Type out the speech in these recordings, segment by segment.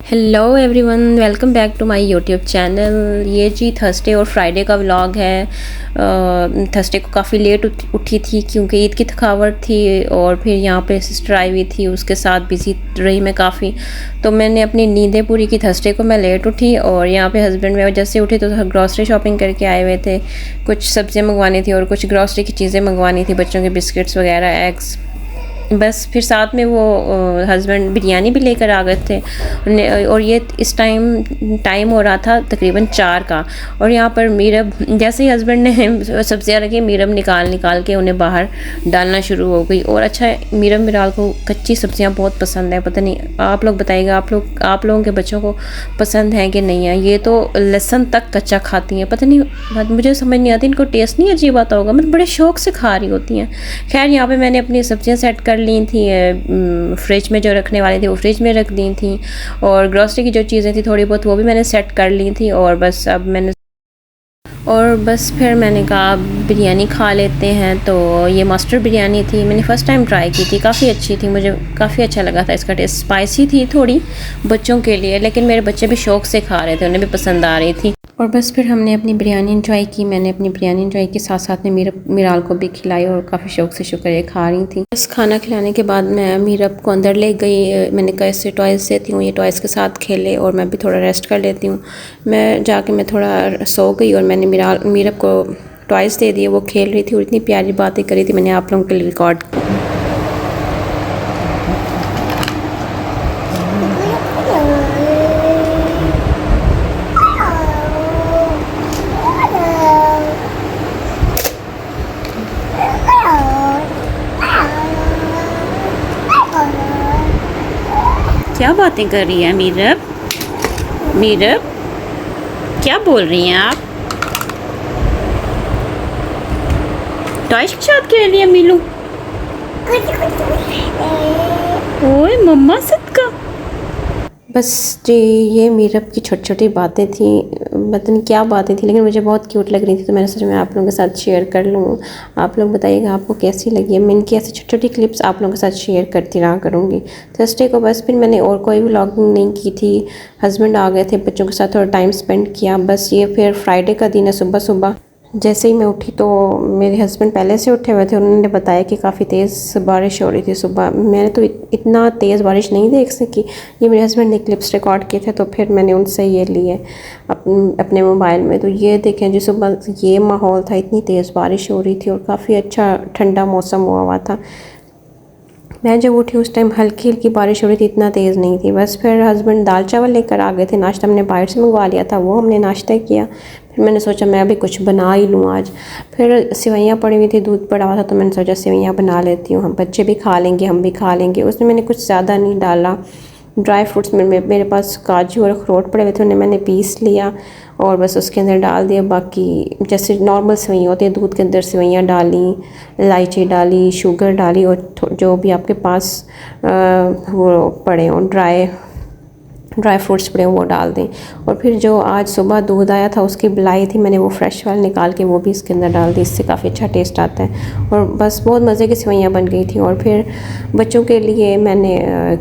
Hello everyone, welcome back to my YouTube channel. ये जी Thursday और फ्राइडे का व्लॉग है। थर्सडे को काफ़ी लेट उठी थी क्योंकि ईद की थकावट थी और फिर यहाँ पे सिस्टर आई हुई थी, उसके साथ बिजी रही मैं काफ़ी। तो मैंने अपनी नींदें पूरी की। थर्सडे को मैं लेट उठी और यहाँ पे हस्बैंड में जैसे उठी तो ग्रॉसरी शॉपिंग करके आए हुए थे। कुछ सब्जियाँ मंगवानी थी और कुछ ग्रॉसरी की चीज़ें मंगवानी थी, बच्चों के बिस्किट्स वगैरह, एग्स। बस फिर साथ में वो हस्बैंड बिरयानी भी लेकर आ गए थे और ये इस टाइम हो रहा था तकरीबन 4 का। और यहाँ पर मीरब, जैसे ही हस्बैंड ने सब्जियाँ रखी, मीरब निकाल के उन्हें बाहर डालना शुरू हो गई। और अच्छा है, मीरब मिराल को कच्ची सब्जियाँ बहुत पसंद है। पता नहीं आप लोग बताइएगा, आप लोगों के बच्चों को पसंद है कि नहीं है। ये तो लहसुन तक कच्चा खाती हैं, पता नहीं, मुझे समझ नहीं आती, इनको टेस्ट नहीं अजीब आता होगा, मतलब बड़े शौक से खा रही होती हैं। खैर यहाँ पे मैंने अपनी सब्जियाँ सेट कर ली थी, फ्रिज में जो रखने वाली थी वो फ्रिज में रख दी थी और ग्रॉसरी की जो चीज़ें थी थोड़ी बहुत वो भी मैंने सेट कर ली थी। और बस फिर मैंने कहा बिरयानी खा लेते हैं। तो ये मस्टर्ड बिरयानी थी, मैंने फ़र्स्ट टाइम ट्राई की थी, काफ़ी अच्छी थी, मुझे काफ़ी अच्छा लगा था। इसका टेस्ट स्पाइसी थी थोड़ी बच्चों के लिए, लेकिन मेरे बच्चे भी शौक़ से खा रहे थे, उन्हें भी पसंद आ रही थी। और बस फिर हमने अपनी बिरयानी इंजॉय की, मैंने अपनी बिरयानी इंजॉय की, साथ साथ में मीराल को भी खिलाई और काफ़ी शौक़ से शुक्रिया खा रही थी। बस खाना खिलाने के बाद मैं मीरब को अंदर ले गई। मैंने कहा इससे टॉयज़ देती हूँ, ये टॉयज़ के साथ खेले और मैं भी थोड़ा रेस्ट कर लेती हूँ। मैं थोड़ा सो गई और मैंने मीरब को टॉयज़ दे दिए, वो खेल रही थी और इतनी प्यारी बातें करी थी, मैंने आप लोगों के लिए रिकॉर्ड। क्या बातें कर रही है मीरब? क्या बोल रही हैं आप? टॉयज के साथ खेल रही है मीलू? ओए मम्मा सदका। बस जी ये मीरब की छोटी छोटी बातें थी, पता नहीं क्या बातें थी, लेकिन मुझे बहुत क्यूट लग रही थी, तो मैंने सोचा मैं आप लोगों के साथ शेयर कर लूँ। आप लोग बताइएगा आपको कैसी लगी है। मैं इनकी ऐसी छोटी छोटी क्लिप्स आप लोगों के साथ शेयर करती रहा करूँगी। थर्सडे को बस फिर मैंने और कोई व्लॉगिंग नहीं की थी, हस्बैंड आ गए थे, बच्चों के साथ थोड़ा टाइम स्पेंड किया। बस ये फिर फ्राइडे का दिन है। सुबह सुबह जैसे ही मैं उठी तो मेरे हस्बैंड पहले से उठे हुए थे, उन्होंने बताया कि काफ़ी तेज़ बारिश हो रही थी सुबह। मैंने तो इतना तेज़ बारिश नहीं देख सकी, ये मेरे हस्बैंड ने क्लिप्स रिकॉर्ड किए थे, तो फिर मैंने उनसे ये लिए अपने मोबाइल में। तो ये देखें जी, सुबह ये माहौल था, इतनी तेज़ बारिश हो रही थी और काफ़ी अच्छा ठंडा मौसम हुआ था। मैं जब उठी उस टाइम हल्की हल्की बारिश हो रही थी, इतना तेज़ नहीं थी। बस फिर हस्बैंड दाल चावल लेकर आ गए थे, नाश्ता हमने बाहर से मंगवा लिया था, वो हमने नाश्ता किया। फिर मैंने सोचा मैं अभी कुछ बना ही लूँ आज। फिर सेवइयाँ पड़ी हुई थी, दूध पड़ा हुआ था, तो मैंने सोचा सेवइयाँ बना लेती हूँ, हम बच्चे भी खा लेंगे, हम भी खा लेंगे। उसमें मैंने कुछ ज़्यादा नहीं डाला। ड्राई फ्रूट्स में मेरे पास काजू और अखरोट पड़े हुए थे, उन्हें मैंने पीस लिया और बस उसके अंदर डाल दिया। बाकी जैसे नॉर्मल सेवइयाँ होती हैं, दूध के अंदर सेवइयाँ डाली, इलायची डाली, शुगर डाली और जो भी आपके पास वो पड़े हों ड्राई फ्रूट्स पड़े वो डाल दें। और फिर जो आज सुबह दूध आया था उसकी बिलाई थी, मैंने वो फ्रेश वाली निकाल के वो भी इसके अंदर डाल दी, इससे काफ़ी अच्छा टेस्ट आता है। और बस बहुत मज़े की सेवइयाँ बन गई थी। और फिर बच्चों के लिए मैंने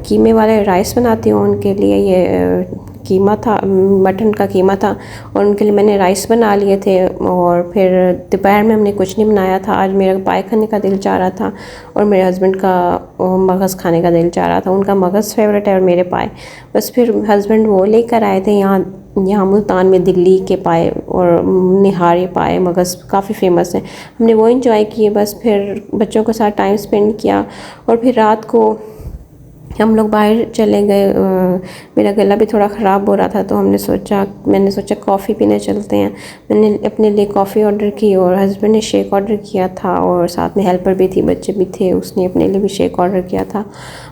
कीमे वाले राइस बनाती हूँ, उनके लिए ये कीमा था, मटन का कीमा था, और उनके लिए मैंने राइस बना लिए थे। और फिर दोपहर में हमने कुछ नहीं बनाया था, आज मेरा पाए खाने का दिल चाह रहा था और मेरे हस्बैंड का मगज़ खाने का दिल चाह रहा था। उनका मगज़ फेवरेट है और मेरे पाए। बस फिर हस्बैंड वो लेकर आए थे यहाँ मुल्तान में, दिल्ली के पाए और निहारी पाए मगज़ काफ़ी फ़ेमस है, हमने वो इंजॉय किए। बस फिर बच्चों के साथ टाइम स्पेंड किया और फिर रात को हम लोग बाहर चले गए। मेरा गला भी थोड़ा ख़राब हो रहा था, तो मैंने सोचा कॉफ़ी पीने चलते हैं। मैंने अपने लिए कॉफ़ी ऑर्डर की और हस्बैंड ने शेक ऑर्डर किया था और साथ में हेल्पर भी थी, बच्चे भी थे, उसने अपने लिए भी शेक ऑर्डर किया था।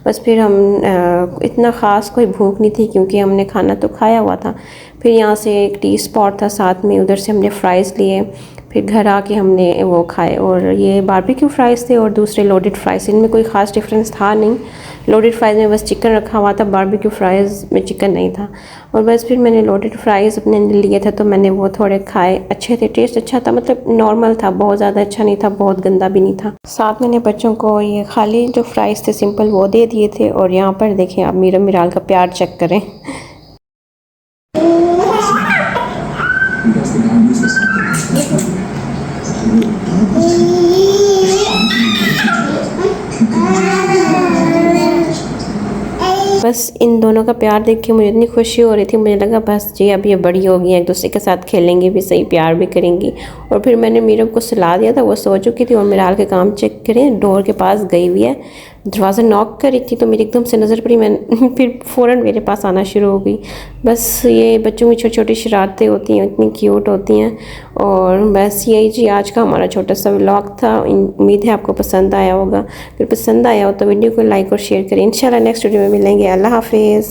बस फिर हम इतना ख़ास कोई भूख नहीं थी क्योंकि हमने खाना तो खाया हुआ था। फिर यहाँ से एक टी स्पॉट था साथ में, उधर से हमने फ़्राइज़ लिए। फिर घर आके हमने वो खाए और ये बारबेक्यू फ़्राइज़ थे और दूसरे लोडेड फ़्राइज़, इनमें कोई ख़ास डिफरेंस था नहीं। लोडेड फ़्राइज़ में बस चिकन रखा हुआ था, बारबेक्यू फ़्राइज़ में चिकन नहीं था। और बस फिर मैंने लोडेड फ़्राइज़ अपने लिए थे, तो मैंने वो थोड़े खाए, अच्छे थे, टेस्ट अच्छा था, मतलब नॉर्मल था, बहुत ज़्यादा अच्छा नहीं था, बहुत गंदा भी नहीं था। साथ मैंने बच्चों को ये खाली जो फ़्राइज़ थे सिंपल वो दे दिए थे। और यहाँ पर देखें आप मीरब मिराल का प्यार चेक करें, बस इन दोनों का प्यार देख के मुझे इतनी खुशी हो रही थी, मुझे लगा बस जी अब ये बड़ी हो गई हैं, एक दूसरे के साथ खेलेंगी भी सही, प्यार भी करेंगी। और फिर मैंने मीरब को सुला दिया था, वो सो चुकी थी और मिराल के काम चेक करें, डोर के पास गई हुई है, दरवाज़ा नॉक करी थी तो मेरी एकदम से नज़र पड़ी, मैं फिर फ़ौरन मेरे पास आना शुरू हो गई। बस ये बच्चों की छोटी छोटी शरारतें होती हैं, इतनी क्यूट होती हैं। और बस यही जी आज का हमारा छोटा सा व्लॉग था। उम्मीद है आपको पसंद आया होगा। फिर पसंद आया हो तो वीडियो को लाइक और शेयर करें। इंशाल्लाह नेक्स्ट वीडियो में मिलेंगे। अल्लाह हाफिज़।